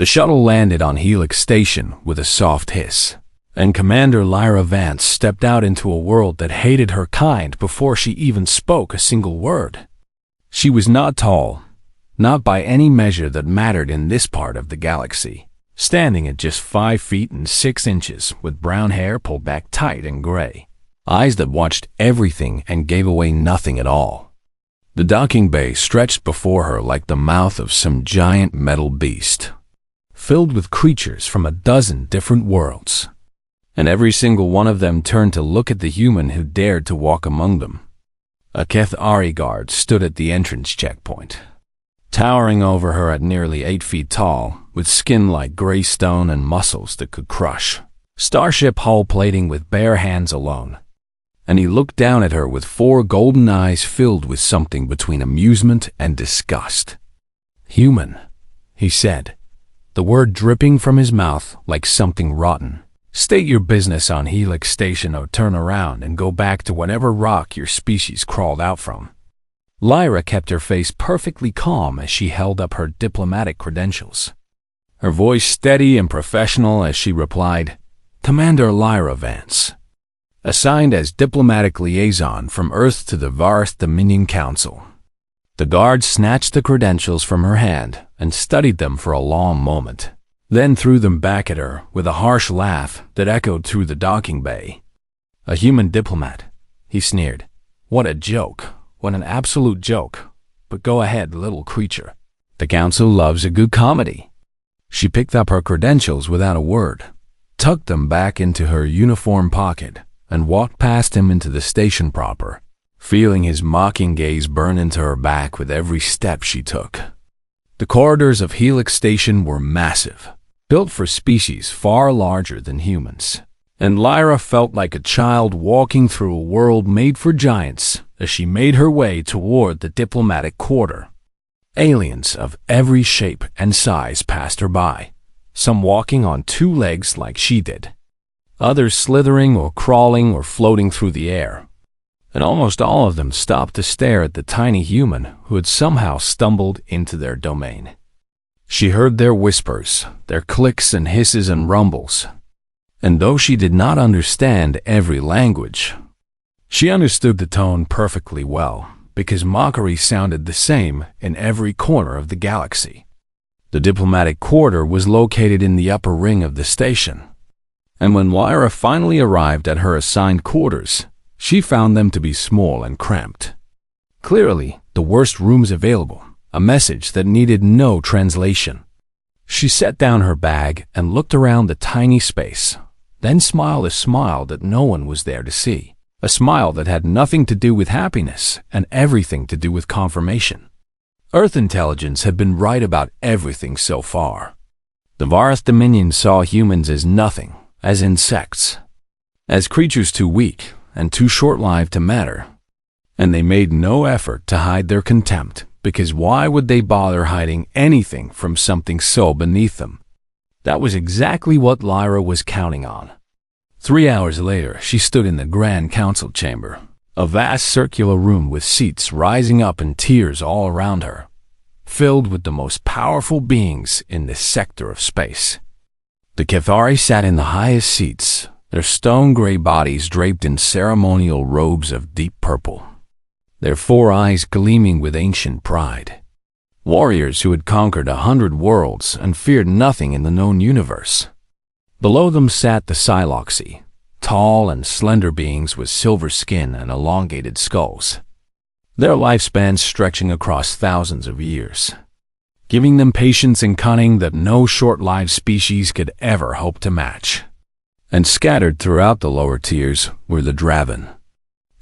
The shuttle landed on Helix Station with a soft hiss, and Commander Lyra Vance stepped out into a world that hated her kind before she even spoke a single word. She was not tall, not by any measure that mattered in this part of the galaxy, standing at just 5 feet and 6 inches with brown hair pulled back tight and gray, eyes that watched everything and gave away nothing at all. The docking bay stretched before her like the mouth of some giant metal beast, filled with creatures from a dozen different worlds, and every single one of them turned to look at the human who dared to walk among them. A Kethari guard stood at the entrance checkpoint, towering over her at nearly 8 feet tall, with skin like gray stone and muscles that could crush starship hull plating with bare hands alone. And he looked down at her with 4 golden eyes filled with something between amusement and disgust. "Human," he said, the word dripping from his mouth like something rotten. "State your business on Helix Station or turn around and go back to whatever rock your species crawled out from." Lyra kept her face perfectly calm as she held up her diplomatic credentials, her voice steady and professional as she replied, "Commander Lyra Vance, assigned as diplomatic liaison from Earth to the Varth Dominion Council." The guard snatched the credentials from her hand and studied them for a long moment, then threw them back at her with a harsh laugh that echoed through the docking bay. "A human diplomat," he sneered. "What a joke. What an absolute joke. But go ahead, little creature. The council loves a good comedy." She picked up her credentials without a word, tucked them back into her uniform pocket, and walked past him into the station proper, feeling his mocking gaze burn into her back with every step she took. The corridors of Helix Station were massive, built for species far larger than humans, and Lyra felt like a child walking through a world made for giants as she made her way toward the diplomatic quarter. Aliens of every shape and size passed her by, some walking on 2 legs like she did, others slithering or crawling or floating through the air, and almost all of them stopped to stare at the tiny human who had somehow stumbled into their domain. She heard their whispers, their clicks and hisses and rumbles, and though she did not understand every language, she understood the tone perfectly well, because mockery sounded the same in every corner of the galaxy. The diplomatic quarter was located in the upper ring of the station, and when Lyra finally arrived at her assigned quarters, she found them to be small and cramped. Clearly, the worst rooms available, a message that needed no translation. She set down her bag and looked around the tiny space, then smiled a smile that no one was there to see, a smile that had nothing to do with happiness and everything to do with confirmation. Earth intelligence had been right about everything so far. The Varth Dominion saw humans as nothing, as insects, as creatures too weak and too short-lived to matter, and they made no effort to hide their contempt, because why would they bother hiding anything from something so beneath them? That was exactly what Lyra was counting on. 3 hours later, she stood in the Grand Council chamber, a vast circular room with seats rising up and tiers all around her, filled with the most powerful beings in this sector of space. The Kethari sat in the highest seats, their stone-gray bodies draped in ceremonial robes of deep purple, their 4 eyes gleaming with ancient pride. Warriors who had conquered 100 worlds and feared nothing in the known universe. Below them sat the Siloxy, tall and slender beings with silver skin and elongated skulls, their lifespans stretching across thousands of years, giving them patience and cunning that no short-lived species could ever hope to match. And scattered throughout the lower tiers were the Draven,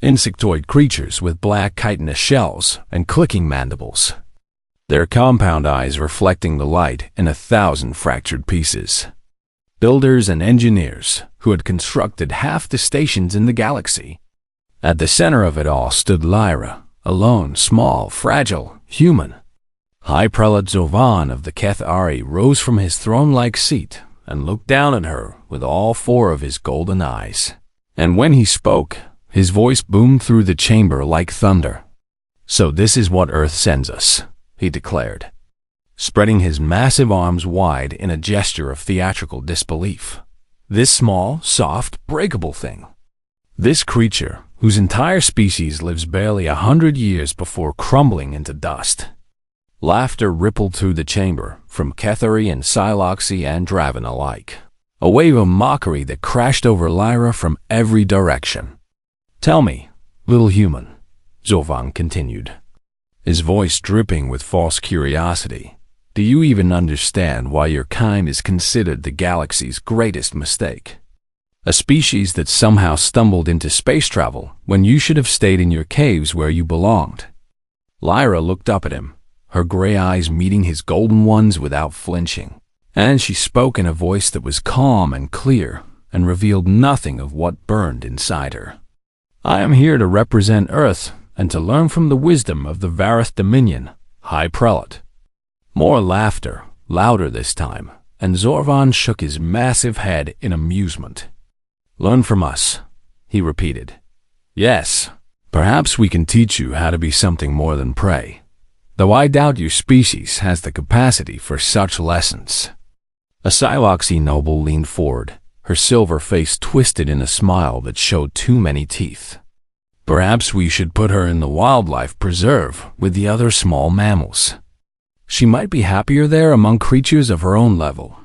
insectoid creatures with black chitinous shells and clicking mandibles, their compound eyes reflecting the light in 1,000 fractured pieces. Builders and engineers who had constructed half the stations in the galaxy. At the center of it all stood Lyra, alone, small, fragile, human. High Prelate Zovan of the Kethari rose from his throne-like seat and looked down at her with all 4 of his golden eyes. And when he spoke, his voice boomed through the chamber like thunder. "So this is what Earth sends us," he declared. spreading his massive arms wide in a gesture of theatrical disbelief. This small, soft, breakable thing. This creature, whose entire species lives barely 100 years before crumbling into dust. Laughter rippled through the chamber, from Ketheri and Siloxy and Draven alike. A wave of mockery that crashed over Lyra from every direction. "Tell me, little human," Zorvan continued, his voice dripping with false curiosity. "Do you even understand why your kind is considered the galaxy's greatest mistake? A species that somehow stumbled into space travel when you should have stayed in your caves where you belonged." Lyra looked up at him, her gray eyes meeting his golden ones without flinching, and she spoke in a voice that was calm and clear and revealed nothing of what burned inside her. "I am here to represent Earth and to learn from the wisdom of the Vareth Dominion, High Prelate." More laughter, louder this time, and Zorvan shook his massive head in amusement. "Learn from us," he repeated. "Yes, perhaps we can teach you how to be something more than prey, though I doubt your species has the capacity for such lessons." A Siloxy noble leaned forward, her silver face twisted in a smile that showed too many teeth. "Perhaps we should put her in the wildlife preserve with the other small mammals. She might be happier there among creatures of her own level."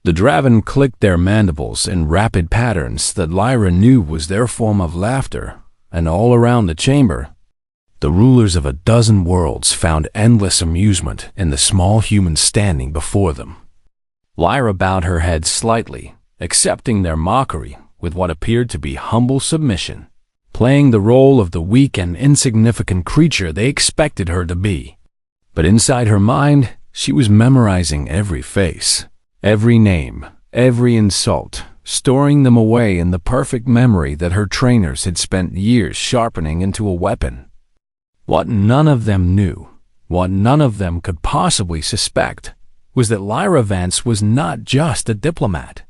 The Draven clicked their mandibles in rapid patterns that Lyra knew was their form of laughter, and all around the chamber, the rulers of a dozen worlds found endless amusement in the small human standing before them. Lyra bowed her head slightly, accepting their mockery with what appeared to be humble submission, playing the role of the weak and insignificant creature they expected her to be. But inside her mind, she was memorizing every face, every name, every insult, storing them away in the perfect memory that her trainers had spent years sharpening into a weapon. What none of them knew, what none of them could possibly suspect, was that Lyra Vance was not just a diplomat.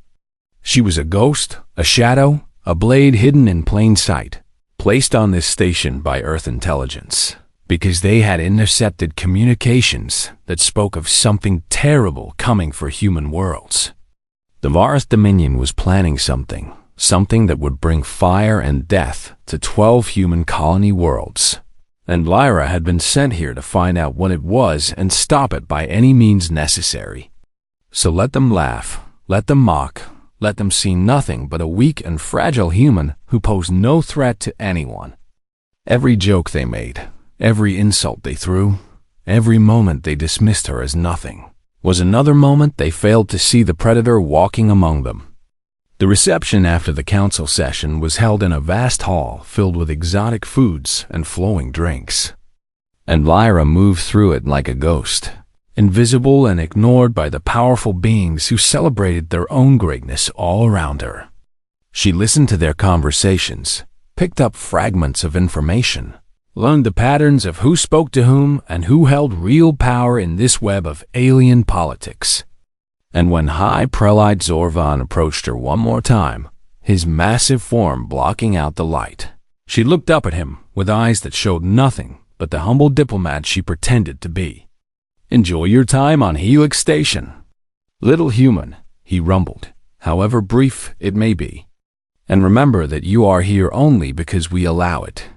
She was a ghost, a shadow, a blade hidden in plain sight, placed on this station by Earth intelligence, because they had intercepted communications that spoke of something terrible coming for human worlds. The Vareth Dominion was planning something that would bring fire and death to 12 human colony worlds, and Lyra had been sent here to find out what it was and stop it by any means necessary. So let them laugh, let them mock, let them see nothing but a weak and fragile human who posed no threat to anyone. Every joke they made, every insult they threw, every moment they dismissed her as nothing, was another moment they failed to see the predator walking among them. The reception after the council session was held in a vast hall filled with exotic foods and flowing drinks. And Lyra moved through it like a ghost, invisible and ignored by the powerful beings who celebrated their own greatness all around her. She listened to their conversations, picked up fragments of information, learned the patterns of who spoke to whom and who held real power in this web of alien politics. And when High Prelate Zorvan approached her one more time, his massive form blocking out the light, she looked up at him with eyes that showed nothing but the humble diplomat she pretended to be. "Enjoy your time on Helix Station, little human," he rumbled, "however brief it may be. And remember that you are here only because we allow it.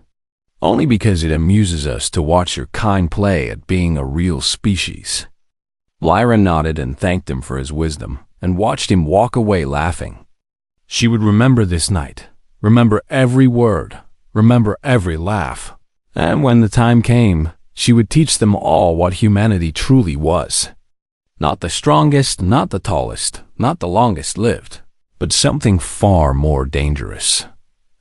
Only because it amuses us to watch your kind play at being a real species." Lyra nodded and thanked him for his wisdom, and watched him walk away laughing. She would remember this night, remember every word, remember every laugh. And when the time came, she would teach them all what humanity truly was. Not the strongest, not the tallest, not the longest lived, but something far more dangerous.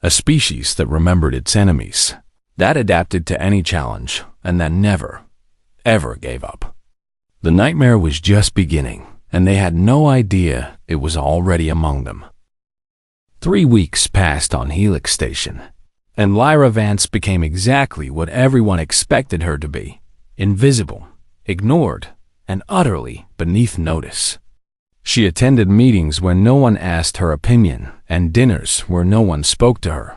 A species that remembered its enemies, that adapted to any challenge, and that never, ever gave up. The nightmare was just beginning, and they had no idea it was already among them. 3 weeks passed on Helix Station, and Lyra Vance became exactly what everyone expected her to be: invisible, ignored, and utterly beneath notice. She attended meetings where no one asked her opinion, and dinners where no one spoke to her.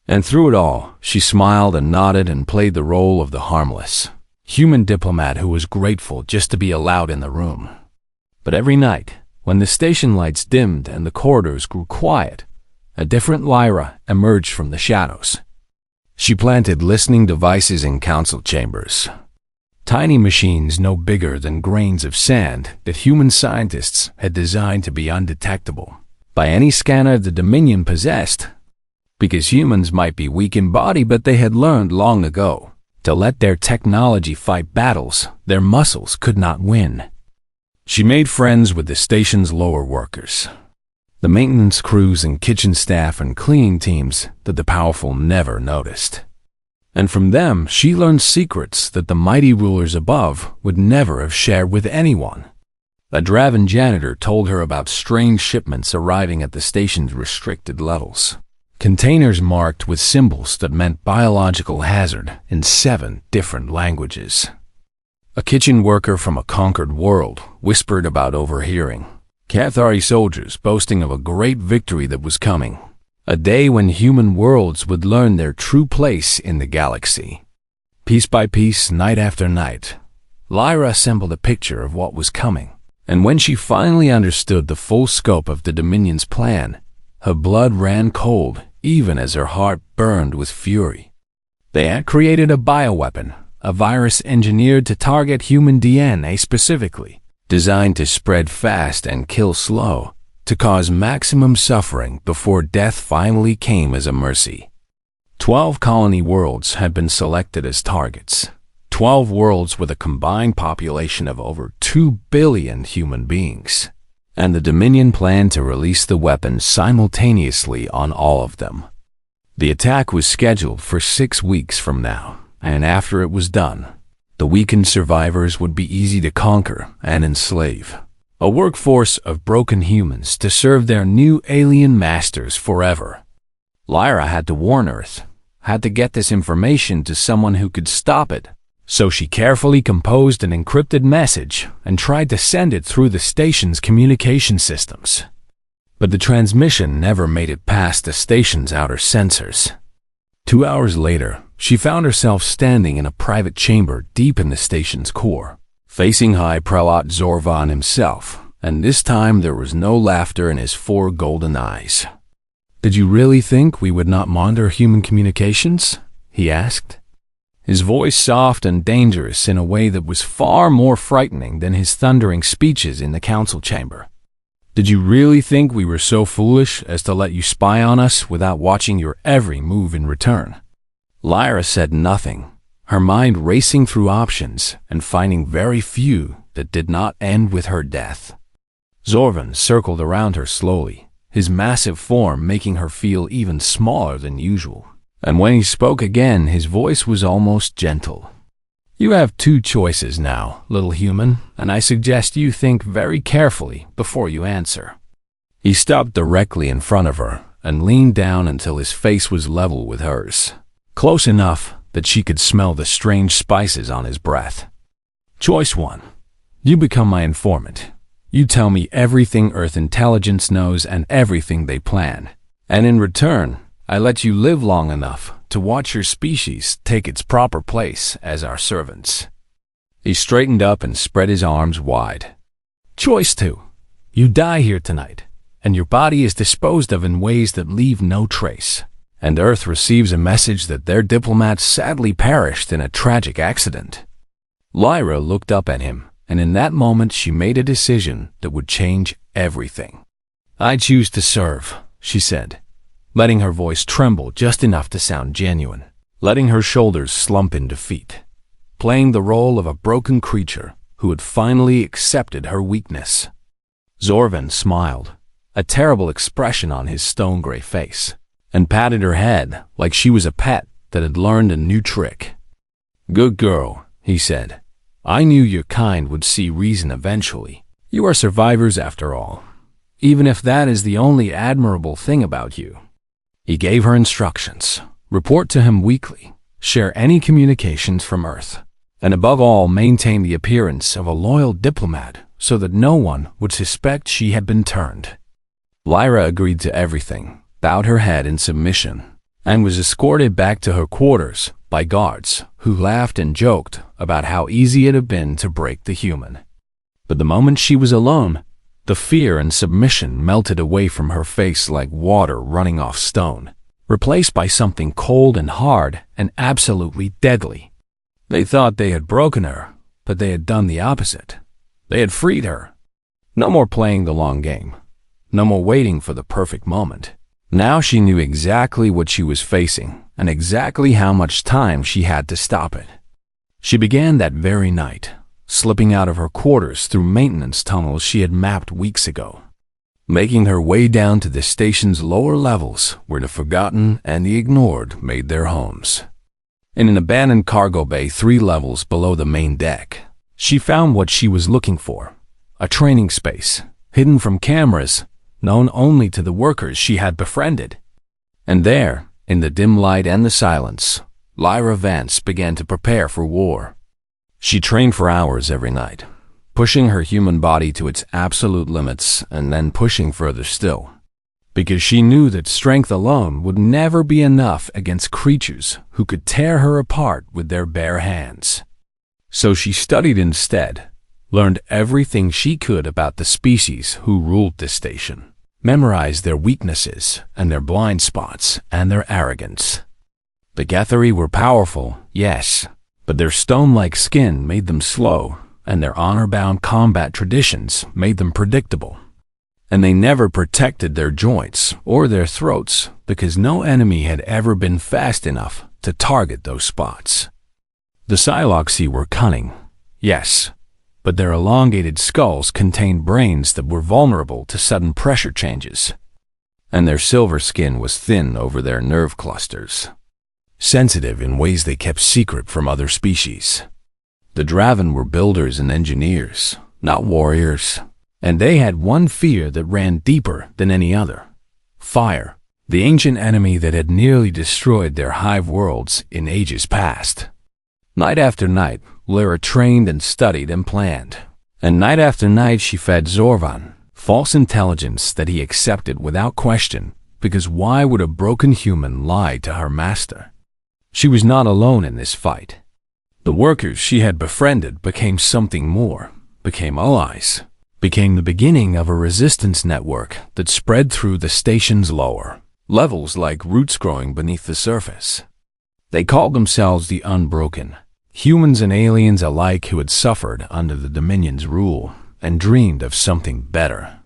And through it all, she smiled and nodded and played the role of the harmless, human diplomat who was grateful just to be allowed in the room. But every night, when the station lights dimmed and the corridors grew quiet, a different Lyra emerged from the shadows. She planted listening devices in council chambers. Tiny machines no bigger than grains of sand that human scientists had designed to be undetectable by any scanner the Dominion possessed. Because humans might be weak in body, but they had learned long ago to let their technology fight battles their muscles could not win. She made friends with the station's lower workers, the maintenance crews and kitchen staff and cleaning teams that the powerful never noticed. And from them, she learned secrets that the mighty rulers above would never have shared with anyone. A Draven janitor told her about strange shipments arriving at the station's restricted levels. Containers marked with symbols that meant biological hazard in 7 different languages. A kitchen worker from a conquered world whispered about overhearing Cathari soldiers boasting of a great victory that was coming, a day when human worlds would learn their true place in the galaxy. Piece by piece, night after night, Lyra assembled a picture of what was coming, and when she finally understood the full scope of the Dominion's plan, her blood ran cold even as her heart burned with fury. They had created a bioweapon, a virus engineered to target human DNA specifically, designed to spread fast and kill slow, to cause maximum suffering before death finally came as a mercy. 12 colony worlds had been selected as targets. 12 worlds with a combined population of over 2 billion human beings. And the Dominion planned to release the weapon simultaneously on all of them. The attack was scheduled for 6 weeks from now, and after it was done, the weakened survivors would be easy to conquer and enslave. A workforce of broken humans to serve their new alien masters forever. Lyra had to warn Earth, had to get this information to someone who could stop it. So she carefully composed an encrypted message and tried to send it through the station's communication systems. But the transmission never made it past the station's outer sensors. 2 hours later, she found herself standing in a private chamber deep in the station's core, facing High Prelate Zorvan himself, and this time there was no laughter in his 4 golden eyes. "Did you really think we would not monitor human communications?" he asked. His voice soft and dangerous in a way that was far more frightening than his thundering speeches in the council chamber. "Did you really think we were so foolish as to let you spy on us without watching your every move in return?" Lyra said nothing, her mind racing through options and finding very few that did not end with her death. Zorvan circled around her slowly, his massive form making her feel even smaller than usual. And when he spoke again, his voice was almost gentle. "You have 2 choices now, little human, and I suggest you think very carefully before you answer." He stopped directly in front of her and leaned down until his face was level with hers, close enough that she could smell the strange spices on his breath. "Choice 1. You become my informant. You tell me everything Earth intelligence knows and everything they plan. And in return, I let you live long enough to watch your species take its proper place as our servants." He straightened up and spread his arms wide. "Choice 2. You die here tonight, and your body is disposed of in ways that leave no trace, and Earth receives a message that their diplomat sadly perished in a tragic accident." Lyra looked up at him, and in that moment she made a decision that would change everything. "I choose to serve," she said, letting her voice tremble just enough to sound genuine, letting her shoulders slump in defeat, playing the role of a broken creature who had finally accepted her weakness. Zorvan smiled, a terrible expression on his stone-gray face, and patted her head like she was a pet that had learned a new trick. "Good girl," he said. "I knew your kind would see reason eventually. You are survivors after all, even if that is the only admirable thing about you." He gave her instructions. Report to him weekly, share any communications from Earth, and above all maintain the appearance of a loyal diplomat so that no one would suspect she had been turned. Lyra agreed to everything, bowed her head in submission, and was escorted back to her quarters by guards who laughed and joked about how easy it had been to break the human. But the moment she was alone, the fear and submission melted away from her face like water running off stone, replaced by something cold and hard and absolutely deadly. They thought they had broken her, but they had done the opposite. They had freed her. No more playing the long game. No more waiting for the perfect moment. Now she knew exactly what she was facing and exactly how much time she had to stop it. She began that very night, slipping out of her quarters through maintenance tunnels she had mapped weeks ago, making her way down to the station's lower levels where the forgotten and the ignored made their homes. In an abandoned cargo bay 3 levels below the main deck, she found what she was looking for, a training space, hidden from cameras, known only to the workers she had befriended. And there, in the dim light and the silence, Lyra Vance began to prepare for war. She trained for hours every night, pushing her human body to its absolute limits and then pushing further still, because she knew that strength alone would never be enough against creatures who could tear her apart with their bare hands. So she studied instead, learned everything she could about the species who ruled this station, memorized their weaknesses and their blind spots and their arrogance. The Getheri were powerful, yes, but their stone-like skin made them slow, and their honor-bound combat traditions made them predictable. And they never protected their joints or their throats because no enemy had ever been fast enough to target those spots. The Psylocci were cunning, yes, but their elongated skulls contained brains that were vulnerable to sudden pressure changes, and their silver skin was thin over their nerve clusters, sensitive in ways they kept secret from other species. The Draven were builders and engineers, not warriors, and they had one fear that ran deeper than any other: fire, the ancient enemy that had nearly destroyed their hive worlds in ages past. Night after night, Lyra trained and studied and planned, and night after night she fed Zorvan false intelligence that he accepted without question, because why would a broken human lie to her master? She was not alone in this fight. The workers she had befriended became something more, became allies, became the beginning of a resistance network that spread through the station's lower levels like roots growing beneath the surface. They called themselves the Unbroken, humans and aliens alike who had suffered under the Dominion's rule and dreamed of something better.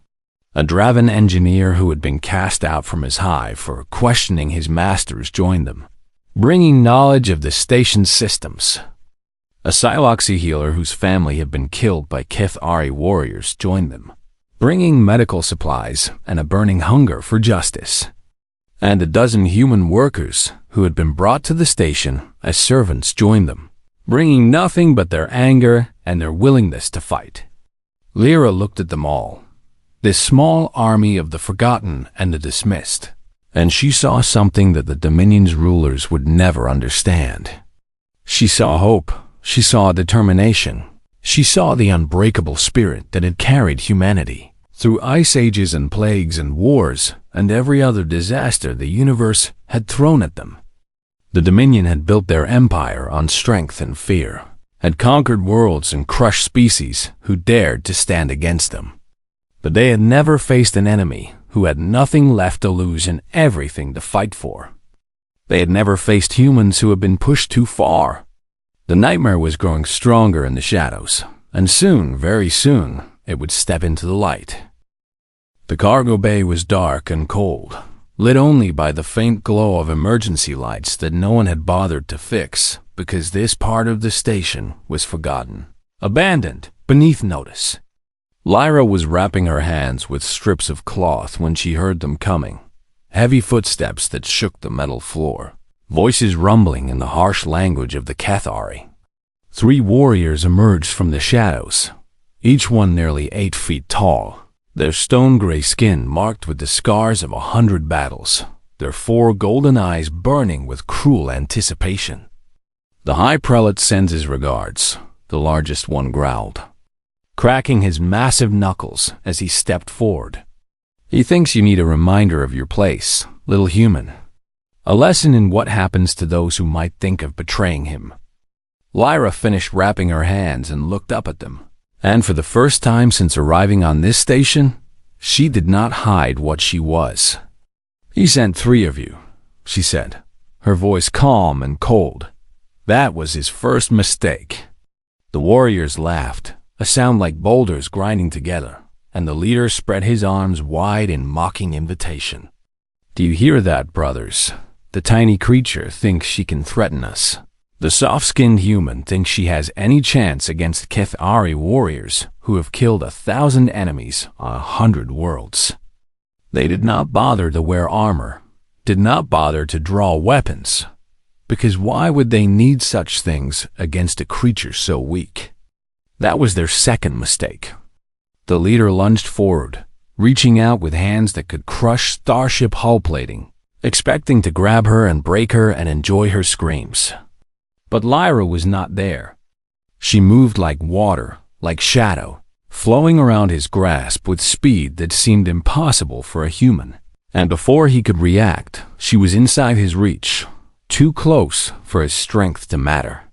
A Draven engineer who had been cast out from his hive for questioning his masters joined them, bringing knowledge of the station's systems. A Psylocci healer whose family had been killed by Kithari warriors joined them, bringing medical supplies and a burning hunger for justice. And a dozen human workers who had been brought to the station as servants joined them, bringing nothing but their anger and their willingness to fight. Lyra looked at them all, this small army of the forgotten and the dismissed, and she saw something that the Dominion's rulers would never understand. She saw hope. She saw determination. She saw the unbreakable spirit that had carried humanity through ice ages and plagues and wars and every other disaster the universe had thrown at them. The Dominion had built their empire on strength and fear, had conquered worlds and crushed species who dared to stand against them. But they had never faced an enemy who had nothing left to lose and everything to fight for. They had never faced humans who had been pushed too far. The nightmare was growing stronger in the shadows, and soon, very soon, it would step into the light. The cargo bay was dark and cold, lit only by the faint glow of emergency lights that no one had bothered to fix because this part of the station was forgotten, abandoned, beneath notice. Lyra was wrapping her hands with strips of cloth when she heard them coming, heavy footsteps that shook the metal floor. Voices rumbling in the harsh language of the Kethari. 3 warriors emerged from the shadows, each one nearly 8 feet tall, their stone-gray skin marked with the scars of 100 battles, their 4 golden eyes burning with cruel anticipation. The High Prelate sends his regards, the largest one growled, cracking his massive knuckles as he stepped forward. He thinks you need a reminder of your place, little human. A lesson in what happens to those who might think of betraying him. Lyra finished wrapping her hands and looked up at them. And for the first time since arriving on this station, she did not hide what she was. "He sent 3 of you," she said, her voice calm and cold. "That was his first mistake." The warriors laughed, a sound like boulders grinding together, and the leader spread his arms wide in mocking invitation. "Do you hear that, brothers? The tiny creature thinks she can threaten us. The soft-skinned human thinks she has any chance against HFY warriors who have killed 1,000 enemies on 100 worlds. They did not bother to wear armor, did not bother to draw weapons, because why would they need such things against a creature so weak? That was their second mistake." The leader lunged forward, reaching out with hands that could crush starship hull plating, expecting to grab her and break her and enjoy her screams. But Lyra was not there. She moved like water, like shadow, flowing around his grasp with speed that seemed impossible for a human. And before he could react, she was inside his reach, too close for his strength to matter.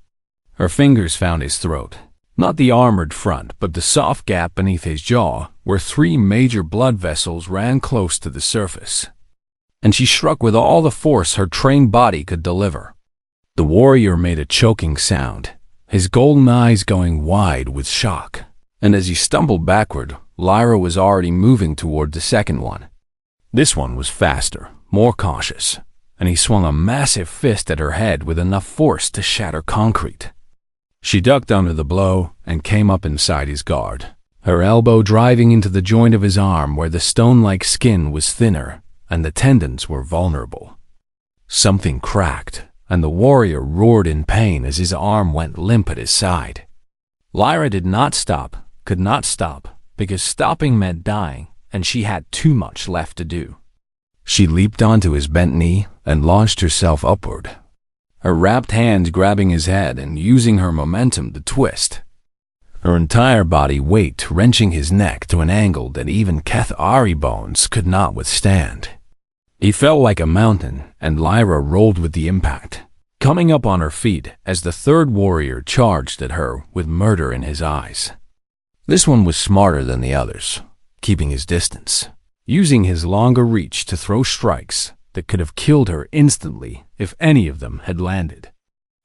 Her fingers found his throat, not the armored front, but the soft gap beneath his jaw, where 3 major blood vessels ran close to the surface. And she struck with all the force her trained body could deliver. The warrior made a choking sound, his golden eyes going wide with shock. And as he stumbled backward, Lyra was already moving toward the second one. This one was faster, more cautious, and he swung a massive fist at her head with enough force to shatter concrete. She ducked under the blow and came up inside his guard, her elbow driving into the joint of his arm where the stone-like skin was thinner and the tendons were vulnerable. Something cracked, and the warrior roared in pain as his arm went limp at his side. Lyra did not stop, could not stop, because stopping meant dying, and she had too much left to do. She leaped onto his bent knee and launched herself upward, her wrapped hands grabbing his head and using her momentum to twist. Her entire body weight wrenching his neck to an angle that even HFY bones could not withstand. He fell like a mountain, and Lyra rolled with the impact, coming up on her feet as the third warrior charged at her with murder in his eyes. This one was smarter than the others, keeping his distance, using his longer reach to throw strikes that could have killed her instantly if any of them had landed.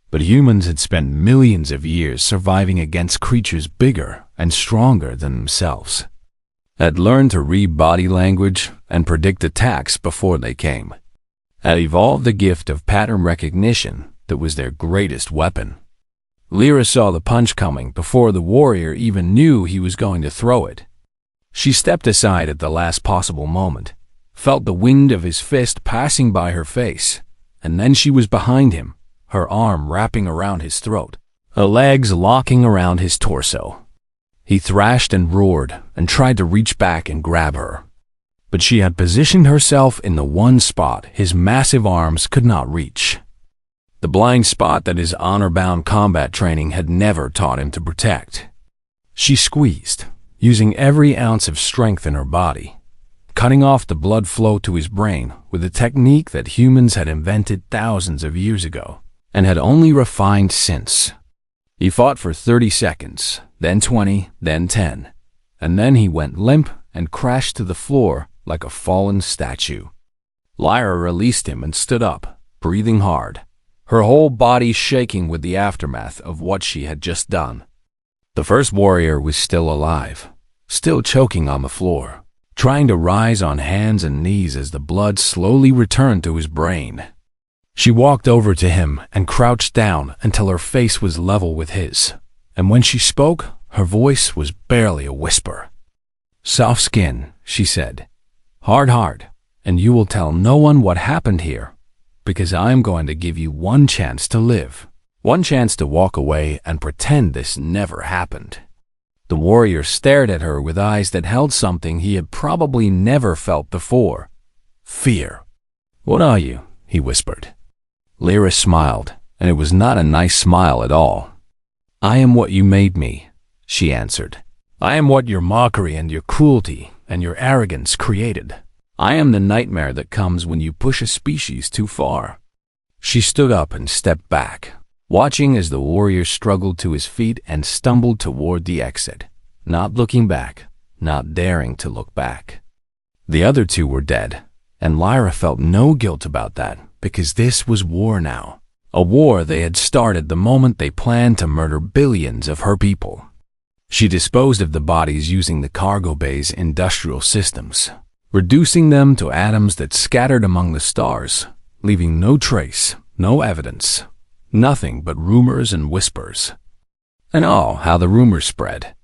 But humans had spent millions of years surviving against creatures bigger and stronger than themselves, had learned to read body language and predict attacks before they came, had evolved the gift of pattern recognition that was their greatest weapon. Lyra saw the punch coming before the warrior even knew he was going to throw it. She stepped aside at the last possible moment, felt the wind of his fist passing by her face, and then she was behind him, her arm wrapping around his throat, her legs locking around his torso. He thrashed and roared and tried to reach back and grab her, but she had positioned herself in the one spot his massive arms could not reach, the blind spot that his honor-bound combat training had never taught him to protect. She squeezed, using every ounce of strength in her body, cutting off the blood flow to his brain with a technique that humans had invented thousands of years ago and had only refined since. He fought for 30 seconds, then 20, then 10, and then he went limp and crashed to the floor like a fallen statue. Lyra released him and stood up, breathing hard, her whole body shaking with the aftermath of what she had just done. The first warrior was still alive, still choking on the floor, trying to rise on hands and knees as the blood slowly returned to his brain. She walked over to him and crouched down until her face was level with his, and when she spoke, her voice was barely a whisper. "Soft skin," she said. "Hard heart, and you will tell no one what happened here, because I am going to give you one chance to live, one chance to walk away and pretend this never happened." The warrior stared at her with eyes that held something he had probably never felt before: fear. "What are you?" he whispered. Lyra smiled, and it was not a nice smile at all. "I am what you made me," she answered. "I am what your mockery and your cruelty and your arrogance created. I am the nightmare that comes when you push a species too far." She stood up and stepped back, watching as the warrior struggled to his feet and stumbled toward the exit, not looking back, not daring to look back. The other two were dead, and Lyra felt no guilt about that because this was war now. A war they had started the moment they planned to murder billions of her people. She disposed of the bodies using the cargo bay's industrial systems, reducing them to atoms that scattered among the stars, leaving no trace, no evidence, nothing but rumors and whispers. And how the rumors spread.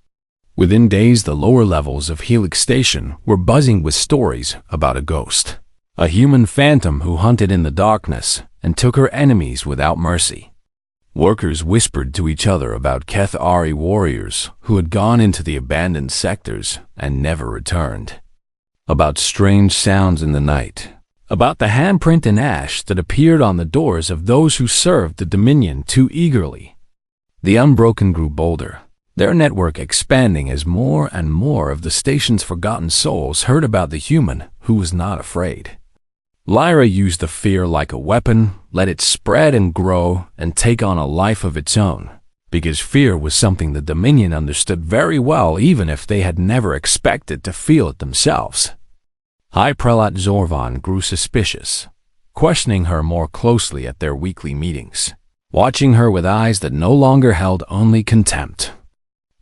Within days, the lower levels of Helix Station were buzzing with stories about a ghost, a human phantom who hunted in the darkness and took her enemies without mercy. Workers whispered to each other about HFY warriors who had gone into the abandoned sectors and never returned. About strange sounds in the night. About the handprint in ash that appeared on the doors of those who served the Dominion too eagerly. The Unbroken grew bolder, their network expanding as more and more of the station's forgotten souls heard about the human who was not afraid. Lyra used the fear like a weapon, let it spread and grow and take on a life of its own, because fear was something the Dominion understood very well even if they had never expected to feel it themselves. High Prelate Zorvan grew suspicious, questioning her more closely at their weekly meetings, watching her with eyes that no longer held only contempt.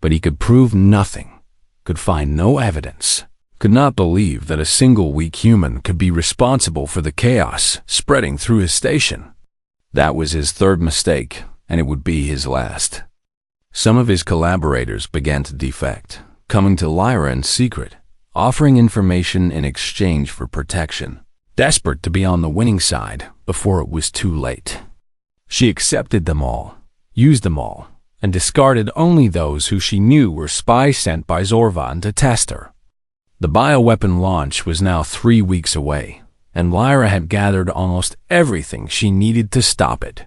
But he could prove nothing, could find no evidence, could not believe that a single weak human could be responsible for the chaos spreading through his station. That was his third mistake, and it would be his last. Some of his collaborators began to defect, coming to Lyra in secret, offering information in exchange for protection, desperate to be on the winning side before it was too late. She accepted them all, used them all, and discarded only those who she knew were spies sent by Zorvan to test her. The bioweapon launch was now 3 weeks away, and Lyra had gathered almost everything she needed to stop it.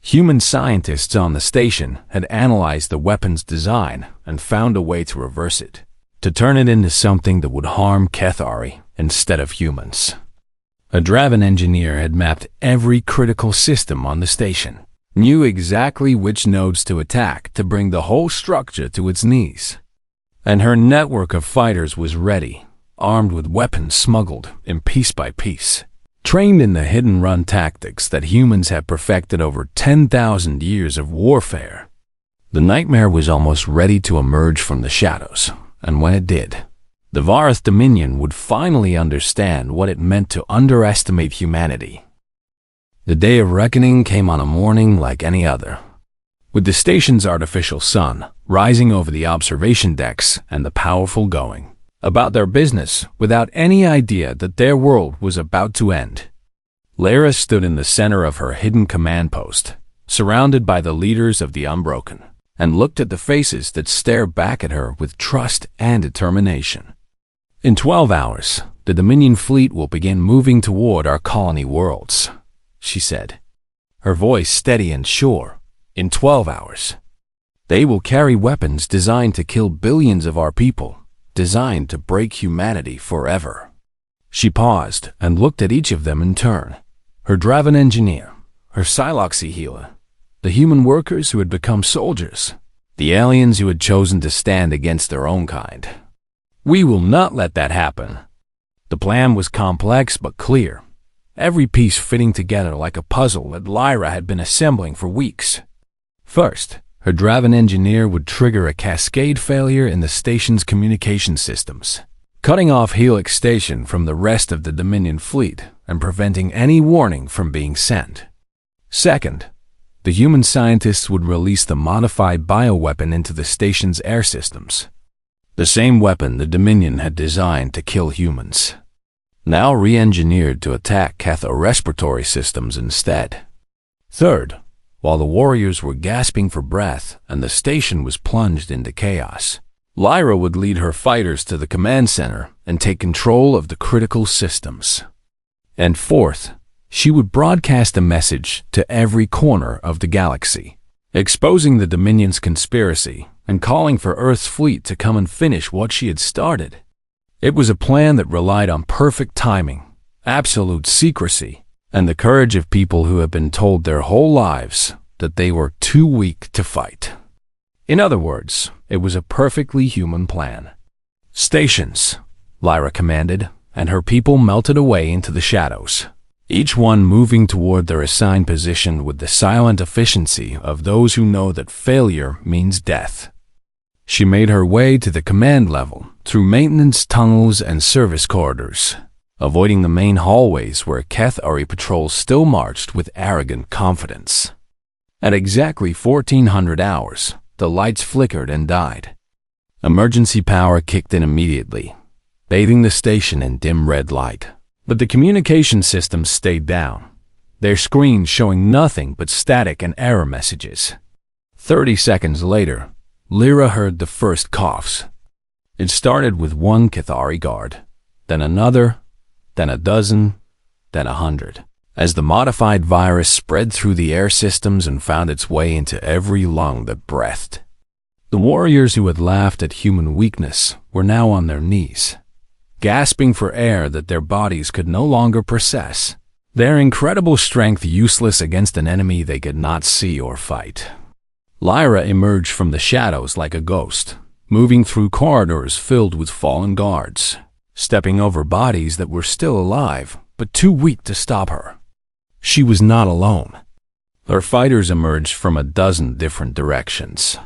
Human scientists on the station had analyzed the weapon's design and found a way to reverse it, to turn it into something that would harm HFY instead of humans. A Draven engineer had mapped every critical system on the station, knew exactly which nodes to attack to bring the whole structure to its knees. And her network of fighters was ready, armed with weapons smuggled in piece by piece, trained in the hit-and-run tactics that humans had perfected over 10,000 years of warfare. The nightmare was almost ready to emerge from the shadows, and when it did, the Varith Dominion would finally understand what it meant to underestimate humanity. The day of reckoning came on a morning like any other, with the station's artificial sun rising over the observation decks and the powerful going about their business without any idea that their world was about to end. Lyra stood in the center of her hidden command post, surrounded by the leaders of the Unbroken, and looked at the faces that stared back at her with trust and determination. In 12 hours, the Dominion fleet will begin moving toward our colony worlds, she said, her voice steady and sure. In 12 hours. They will carry weapons designed to kill billions of our people, designed to break humanity forever. She paused and looked at each of them in turn. Her Draven engineer, her Siloxy healer, the human workers who had become soldiers, the aliens who had chosen to stand against their own kind. We will not let that happen. The plan was complex but clear, every piece fitting together like a puzzle that Lyra had been assembling for weeks. First, her Draven engineer would trigger a cascade failure in the station's communication systems, cutting off Helix Station from the rest of the Dominion fleet and preventing any warning from being sent. Second, the human scientists would release the modified bioweapon into the station's air systems, the same weapon the Dominion had designed to kill humans, now re-engineered to attack respiratory systems instead. Third, while the warriors were gasping for breath and the station was plunged into chaos, Lyra would lead her fighters to the command center and take control of the critical systems. And fourth, she would broadcast a message to every corner of the galaxy, exposing the Dominion's conspiracy and calling for Earth's fleet to come and finish what she had started. It was a plan that relied on perfect timing, absolute secrecy, and the courage of people who have been told their whole lives, that they were too weak to fight. In other words, it was a perfectly human plan. "Stations," Lyra commanded, and her people melted away into the shadows, each one moving toward their assigned position with the silent efficiency of those who know that failure means death. She made her way to the command level, through maintenance tunnels and service corridors, avoiding the main hallways where Cathari patrols still marched with arrogant confidence. At exactly 1400 hours, the lights flickered and died. Emergency power kicked in immediately, bathing the station in dim red light. But the communication systems stayed down, their screens showing nothing but static and error messages. 30 seconds later, Lyra heard the first coughs. It started with one Cathari guard, then another, then a dozen, then 100. As the modified virus spread through the air systems and found its way into every lung that breathed. The warriors who had laughed at human weakness were now on their knees, gasping for air that their bodies could no longer process, their incredible strength useless against an enemy they could not see or fight. Lyra emerged from the shadows like a ghost, moving through corridors filled with fallen guards, stepping over bodies that were still alive, but too weak to stop her. She was not alone. Her fighters emerged from a dozen different directions,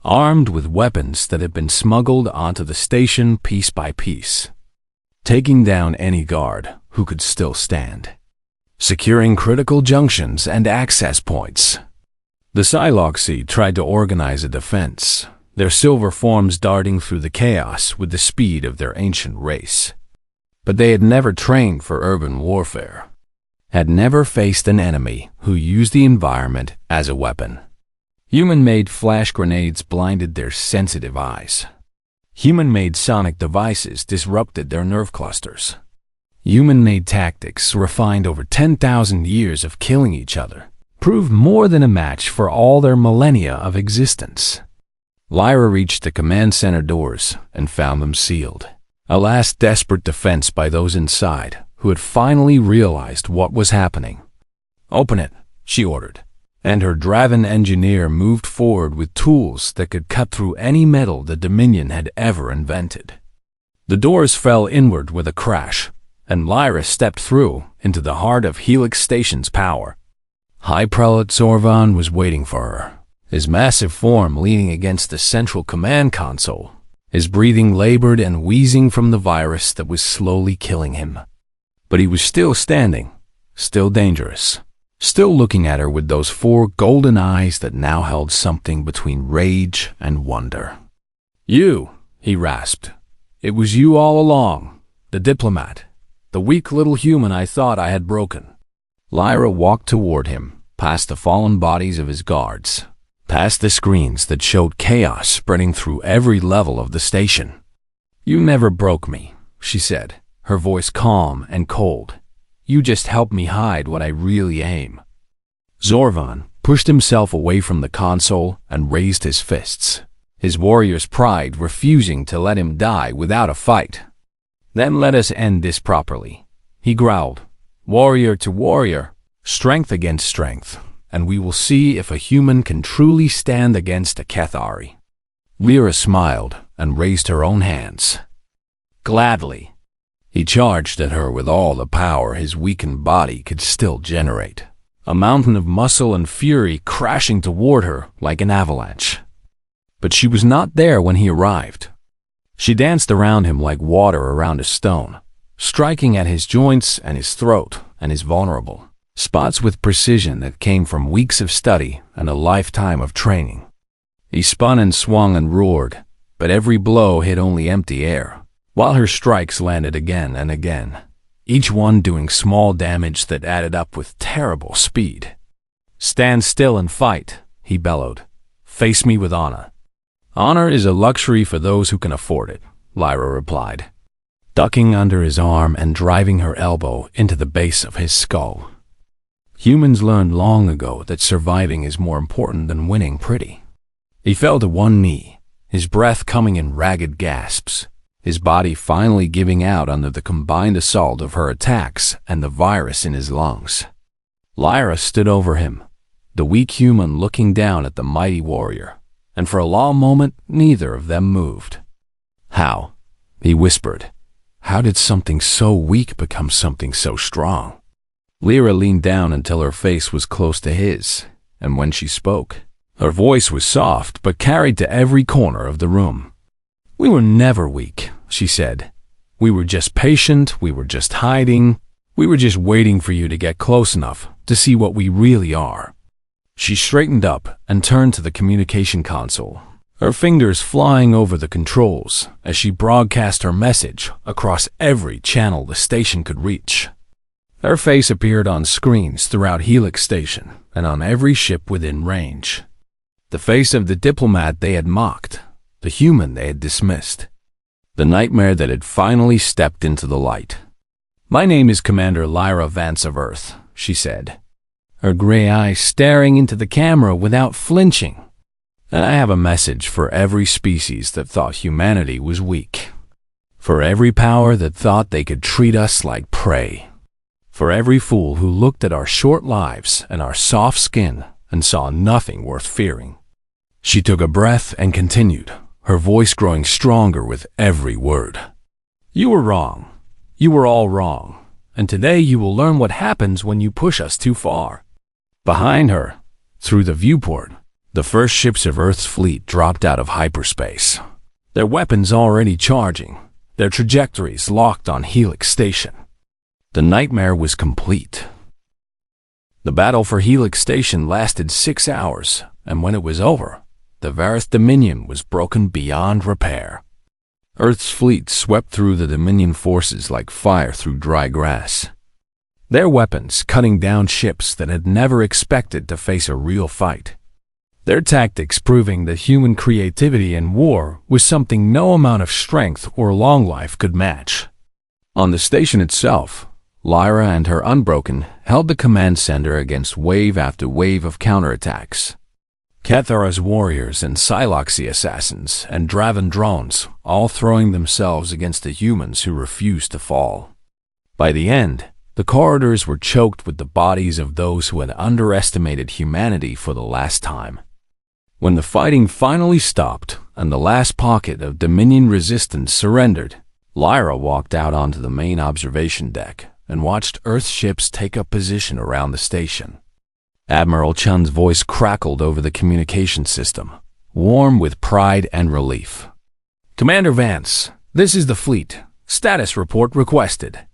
armed with weapons that had been smuggled onto the station piece by piece, taking down any guard who could still stand, securing critical junctions and access points. The Psyloxi tried to organize a defense, their silver forms darting through the chaos with the speed of their ancient race. But they had never trained for urban warfare, had never faced an enemy who used the environment as a weapon. Human-made flash grenades blinded their sensitive eyes. Human-made sonic devices disrupted their nerve clusters. Human-made tactics, refined over 10,000 years of killing each other, proved more than a match for all their millennia of existence. Lyra reached the command center doors and found them sealed, a last desperate defense by those inside who had finally realized what was happening. "Open it," she ordered, and her Draven engineer moved forward with tools that could cut through any metal the Dominion had ever invented. The doors fell inward with a crash, and Lyra stepped through into the heart of Helix Station's power. High Prelate Zorvan was waiting for her, his massive form leaning against the central command console, his breathing labored and wheezing from the virus that was slowly killing him. But he was still standing, still dangerous, still looking at her with those 4 golden eyes that now held something between rage and wonder. "You," he rasped. "It was you all along, the diplomat, the weak little human I thought I had broken." Lyra walked toward him, past the fallen bodies of his guards, past the screens that showed chaos spreading through every level of the station. "You never broke me," she said, her voice calm and cold. "You just helped me hide what I really am." Zorvan pushed himself away from the console and raised his fists, his warrior's pride refusing to let him die without a fight. "Then let us end this properly," he growled. "Warrior to warrior, strength against strength, and we will see if a human can truly stand against a Cathari." Lyra smiled and raised her own hands. "Gladly." He charged at her with all the power his weakened body could still generate, a mountain of muscle and fury crashing toward her like an avalanche. But she was not there when he arrived. She danced around him like water around a stone, striking at his joints and his throat and his vulnerable spots with precision that came from weeks of study and a lifetime of training. He spun and swung and roared, but every blow hit only empty air, while her strikes landed again and again, each one doing small damage that added up with terrible speed. "Stand still and fight," he bellowed. "Face me with honor." "Honor is a luxury for those who can afford it," Lyra replied, ducking under his arm and driving her elbow into the base of his skull. Humans learned long ago that surviving is more important than winning pretty. He fell to one knee, his breath coming in ragged gasps, his body finally giving out under the combined assault of her attacks and the virus in his lungs. Lyra stood over him, the weak human looking down at the mighty warrior, and for a long moment neither of them moved. "How?" he whispered. "How did something so weak become something so strong?" Lyra leaned down until her face was close to his, and when she spoke, her voice was soft but carried to every corner of the room. "We were never weak," she said. "We were just patient, we were just hiding, we were just waiting for you to get close enough to see what we really are." She straightened up and turned to the communication console, her fingers flying over the controls as she broadcast her message across every channel the station could reach. Her face appeared on screens throughout Helix Station and on every ship within range. The face of the diplomat they had mocked, the human they had dismissed, the nightmare that had finally stepped into the light. "My name is Commander Lyra Vance of Earth," she said, her gray eyes staring into the camera without flinching. "And I have a message for every species that thought humanity was weak, for every power that thought they could treat us like prey, for every fool who looked at our short lives and our soft skin and saw nothing worth fearing." She took a breath and continued, her voice growing stronger with every word. "You were wrong. You were all wrong. And today you will learn what happens when you push us too far." Behind her, through the viewport, the first ships of Earth's fleet dropped out of hyperspace, their weapons already charging, their trajectories locked on Helix Station. The nightmare was complete. The battle for Helix Station lasted 6 hours, and when it was over, the Varith Dominion was broken beyond repair. Earth's fleet swept through the Dominion forces like fire through dry grass, their weapons cutting down ships that had never expected to face a real fight, their tactics proving that human creativity in war was something no amount of strength or long life could match. On the station itself, Lyra and her Unbroken held the command center against wave after wave of counterattacks. Cathara's warriors and Siloxy assassins and Draven drones all throwing themselves against the humans who refused to fall. By the end, the corridors were choked with the bodies of those who had underestimated humanity for the last time. When the fighting finally stopped and the last pocket of Dominion resistance surrendered, Lyra walked out onto the main observation deck and watched Earth ships take up position around the station. Admiral Chun's voice crackled over the communication system, warm with pride and relief. "Commander Vance, this is the fleet. Status report requested."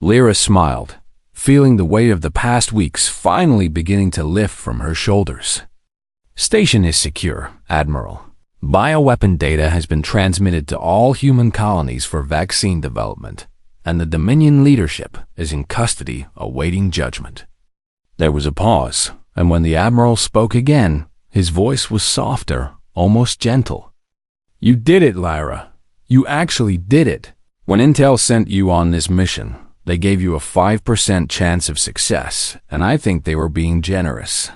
Lyra smiled, feeling the weight of the past weeks finally beginning to lift from her shoulders. "Station is secure, Admiral. Bioweapon data has been transmitted to all human colonies for vaccine development, and the Dominion leadership is in custody awaiting judgment." There was a pause, and when the Admiral spoke again, his voice was softer, almost gentle. "You did it, Lyra. You actually did it. When Intel sent you on this mission, they gave you a 5% chance of success, and I think they were being generous."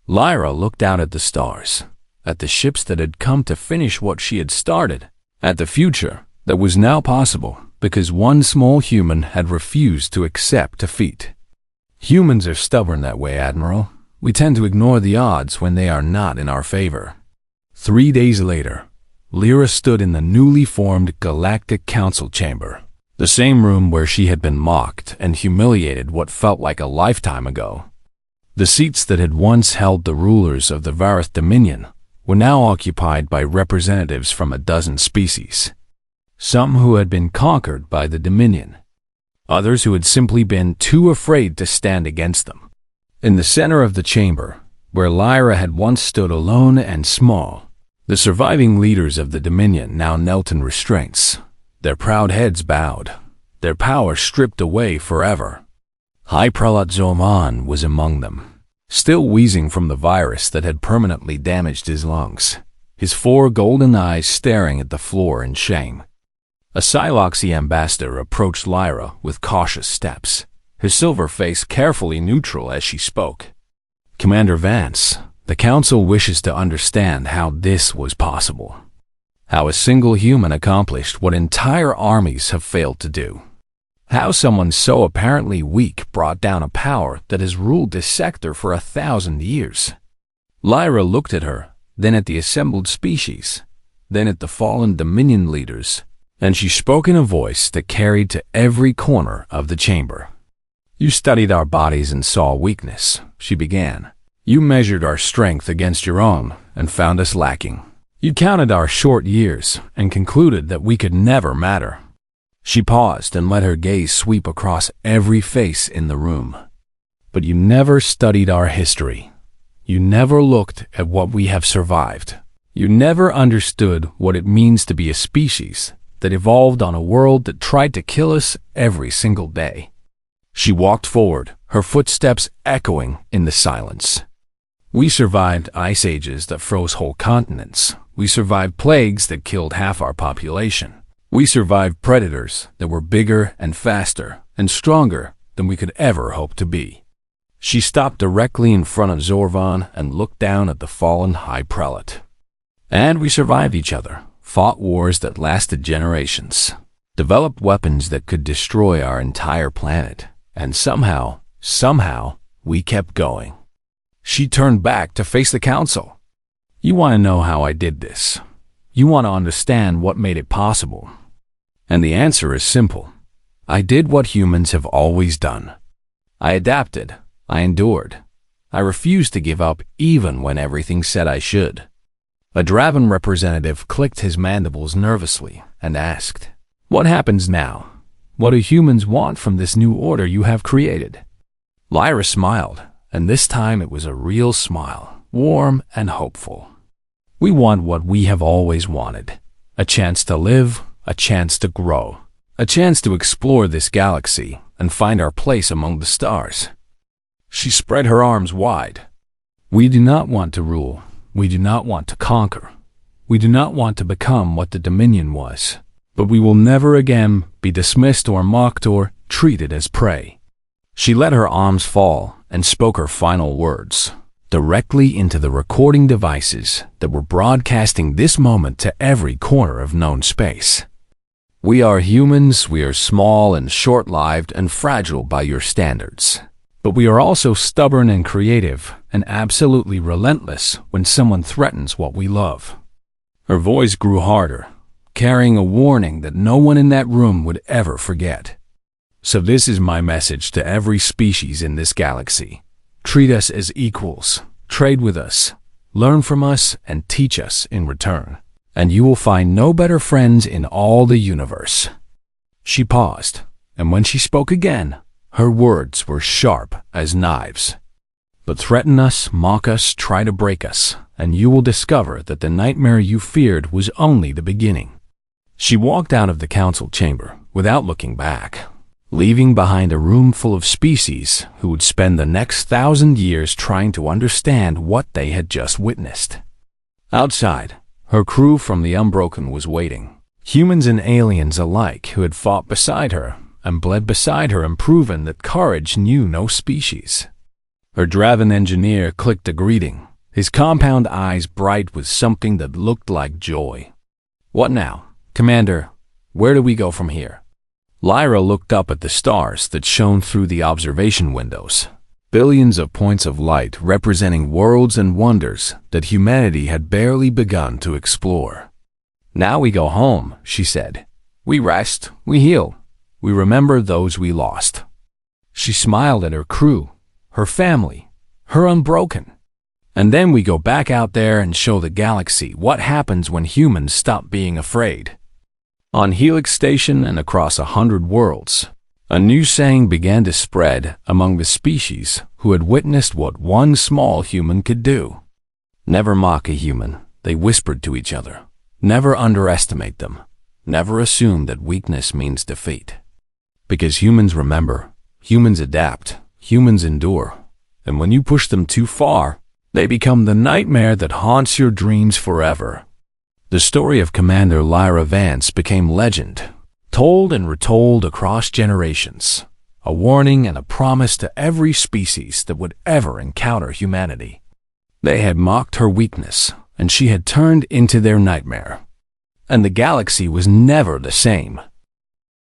Lyra looked out at the stars, at the ships that had come to finish what she had started, at the future that was now possible because one small human had refused to accept defeat. "Humans are stubborn that way, Admiral. We tend to ignore the odds when they are not in our favor." 3 days later, Lyra stood in the newly formed Galactic Council chamber, the same room where she had been mocked and humiliated what felt like a lifetime ago. The seats that had once held the rulers of the Varith Dominion were now occupied by representatives from a dozen species, some who had been conquered by the Dominion, others who had simply been too afraid to stand against them. In the center of the chamber, where Lyra had once stood alone and small, the surviving leaders of the Dominion now knelt in restraints, their proud heads bowed, their power stripped away forever. High Prelate Zoman was among them, still wheezing from the virus that had permanently damaged his lungs, his 4 golden eyes staring at the floor in shame. A Siloxy ambassador approached Lyra with cautious steps, his silver face carefully neutral as she spoke. "Commander Vance, the Council wishes to understand how this was possible. How a single human accomplished what entire armies have failed to do. How someone so apparently weak brought down a power that has ruled this sector for 1,000 years. Lyra looked at her, then at the assembled species, then at the fallen Dominion leaders, and she spoke in a voice that carried to every corner of the chamber. "You studied our bodies and saw weakness," she began. "You measured our strength against your own and found us lacking. You counted our short years and concluded that we could never matter." She paused and let her gaze sweep across every face in the room. "But you never studied our history. You never looked at what we have survived. You never understood what it means to be a species that evolved on a world that tried to kill us every single day." She walked forward, her footsteps echoing in the silence. "We survived ice ages that froze whole continents. We survived plagues that killed half our population. We survived predators that were bigger and faster and stronger than we could ever hope to be." She stopped directly in front of Zorvan and looked down at the fallen High Prelate. "And we survived each other, fought wars that lasted generations, developed weapons that could destroy our entire planet, and somehow, we kept going." She turned back to face the council. "You want to know how I did this? You want to understand what made it possible? And the answer is simple. I did what humans have always done. I adapted. I endured. I refused to give up even when everything said I should." A Draven representative clicked his mandibles nervously and asked, "What happens now? What do humans want from this new order you have created?" Lyra smiled, and this time it was a real smile, warm and hopeful. "We want what we have always wanted. A chance to live, a chance to grow, a chance to explore this galaxy and find our place among the stars." She spread her arms wide. "We do not want to rule. We do not want to conquer. We do not want to become what the Dominion was. But we will never again be dismissed or mocked or treated as prey." She let her arms fall and spoke her final words, directly into the recording devices that were broadcasting this moment to every corner of known space. "We are humans, we are small and short-lived and fragile by your standards. But we are also stubborn and creative and absolutely relentless when someone threatens what we love." Her voice grew harder, carrying a warning that no one in that room would ever forget. "So this is my message to every species in this galaxy. Treat us as equals, trade with us, learn from us, and teach us in return. And you will find no better friends in all the universe." She paused, and when she spoke again, her words were sharp as knives. "But threaten us, mock us, try to break us, and you will discover that the nightmare you feared was only the beginning." She walked out of the council chamber without looking back, leaving behind a room full of species who would spend the next 1,000 years trying to understand what they had just witnessed. Outside, her crew from the Unbroken was waiting, humans and aliens alike who had fought beside her and bled beside her and proven that courage knew no species. Her Draven engineer clicked a greeting, his compound eyes bright with something that looked like joy. "What now, Commander? Where do we go from here?" Lyra looked up at the stars that shone through the observation windows, billions of points of light representing worlds and wonders that humanity had barely begun to explore. "Now we go home," she said. "We rest, we heal. We remember those we lost." She smiled at her crew, her family, her Unbroken. "And then we go back out there and show the galaxy what happens when humans stop being afraid." On Helix Station and across 100 worlds, a new saying began to spread among the species who had witnessed what one small human could do. "Never mock a human," they whispered to each other. "Never underestimate them. Never assume that weakness means defeat. Because humans remember, humans adapt, humans endure, and when you push them too far, they become the nightmare that haunts your dreams forever." The story of Commander Lyra Vance became legend, told and retold across generations, a warning and a promise to every species that would ever encounter humanity. They had mocked her weakness, and she had turned into their nightmare. And the galaxy was never the same.